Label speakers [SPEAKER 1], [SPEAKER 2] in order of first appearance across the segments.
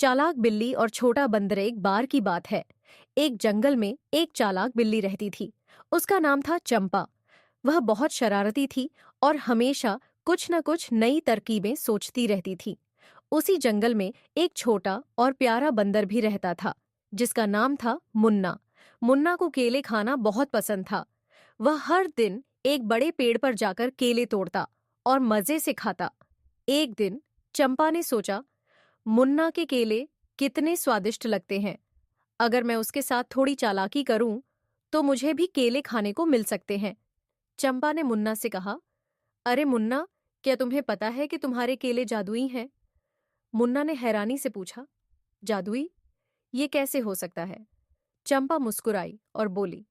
[SPEAKER 1] चालाक बिल्ली और छोटा बंदर। एक बार की बात है, एक जंगल में एक चालाक बिल्ली रहती थी। उसका नाम था चंपा। वह बहुत शरारती थी और हमेशा कुछ न कुछ नई तरकीबें सोचती रहती थी। उसी जंगल में एक छोटा और प्यारा बंदर भी रहता था, जिसका नाम था मुन्ना। मुन्ना को केले खाना बहुत पसंद था। वह हर दिन एक बड़े पेड़ पर जाकर केले तोड़ता और मजे से खाता। एक दिन चंपा ने सोचा, मुन्ना के केले कितने स्वादिष्ट लगते हैं। अगर मैं उसके साथ थोड़ी चालाकी करूं तो मुझे भी केले खाने को मिल सकते हैं। चंपा ने मुन्ना से कहा, अरे मुन्ना, क्या तुम्हें पता है कि तुम्हारे केले जादुई हैं? मुन्ना ने हैरानी से पूछा, जादुई? ये कैसे हो सकता है? चंपा मुस्कुराई और बोली,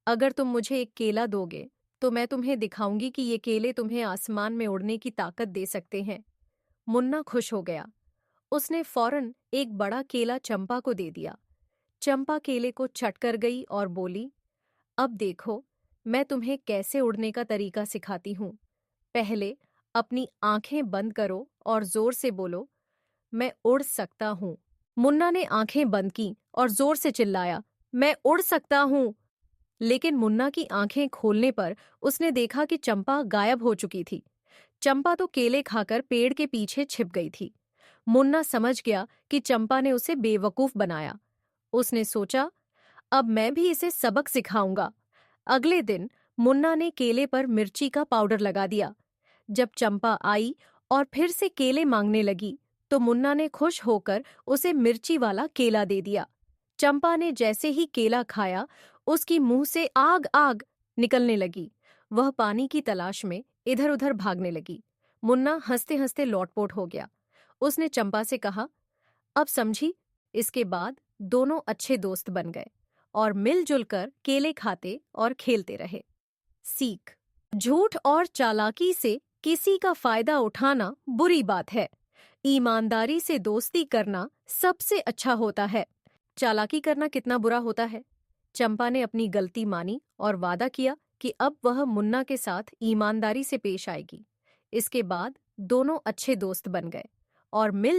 [SPEAKER 1] अगर तुम मुझे एक केला दोगे तो मैं तुम्हें दिखाऊंगी कि ये केले तुम्हें आसमान में उड़ने की ताकत दे सकते हैं। मुन्ना खुश हो गया। उसने फौरन एक बड़ा केला चंपा को दे दिया। चंपा केले को चट कर गई और बोली, अब देखो, मैं तुम्हें कैसे उड़ने का तरीका सिखाती हूँ। पहले अपनी आंखें बंद करो और जोर से बोलो, मैं उड़ सकता हूँ। मुन्ना ने आंखें बंद की और जोर से चिल्लाया, मैं उड़ सकता हूँ। लेकिन मुन्ना की आंखें खोलने पर उसने देखा कि चंपा गायब हो चुकी थी। चंपा तो केले खाकर पेड़ के पीछे छिप गई थी। मुन्ना समझ गया कि चंपा ने उसे बेवकूफ बनाया। उसने सोचा, अब मैं भी इसे सबक सिखाऊंगा। अगले दिन मुन्ना ने केले पर मिर्ची का पाउडर लगा दिया। जब चंपा आई और फिर से केले मांगने लगी, तो मुन्ना ने खुश होकर उसे मिर्ची वाला केला दे दिया। चंपा ने जैसे ही केला खाया, उसकी मुंह से आग आग निकलने लगी। वह पानी की तलाश में इधर उधर भागने लगी। मुन्ना हंसते हंसते लौटपोट हो गया। उसने चंपा से कहा, अब समझी? इसके बाद दोनों अच्छे दोस्त बन गए और मिलजुल कर केले खाते और खेलते रहे। सीख: झूठ और चालाकी से किसी का फायदा उठाना बुरी बात है। ईमानदारी से दोस्ती करना सबसे अच्छा होता है। चालाकी करना कितना बुरा होता है। चंपा ने अपनी गलती मानी और वादा किया कि अब वह मुन्ना के साथ ईमानदारी से पेश आएगी। इसके बाद दोनों अच्छे दोस्त बन गए और मिल